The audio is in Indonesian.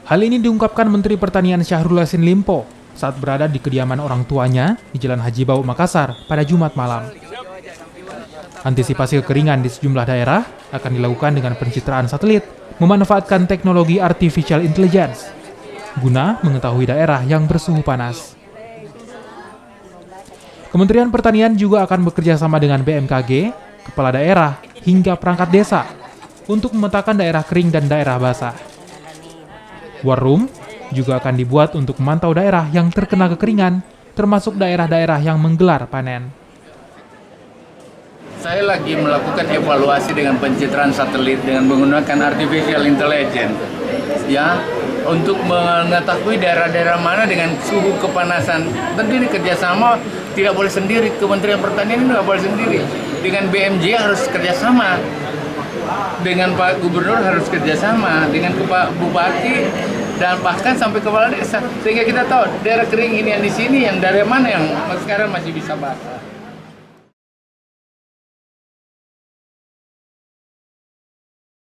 Hal ini diungkapkan Menteri Pertanian Syahrul Yassin Limpo saat berada di kediaman orang tuanya di Jalan Haji Bau, Makassar pada Jumat malam. Antisipasi kekeringan di sejumlah daerah akan dilakukan dengan pencitraan satelit memanfaatkan teknologi artificial intelligence guna mengetahui daerah yang bersuhu panas. Kementerian Pertanian juga akan bekerja sama dengan BMKG, kepala daerah, hingga perangkat desa untuk memetakan daerah kering dan daerah basah. War Room juga akan dibuat untuk memantau daerah yang terkena kekeringan, termasuk daerah-daerah yang menggelar panen. Saya lagi melakukan evaluasi dengan pencitraan satelit dengan menggunakan artificial intelligence, ya, untuk mengetahui daerah-daerah mana dengan suhu kepanasan. Tentu ini kerjasama, tidak boleh sendiri. Kementerian Pertanian ini nggak boleh sendiri. Dengan BMJ harus kerjasama, dengan Pak Gubernur harus kerjasama, dengan Pak Bupati, dan bahkan sampai kepala desa. Sehingga kita tahu daerah kering ini yang di sini, yang daerah mana yang sekarang masih bisa basah.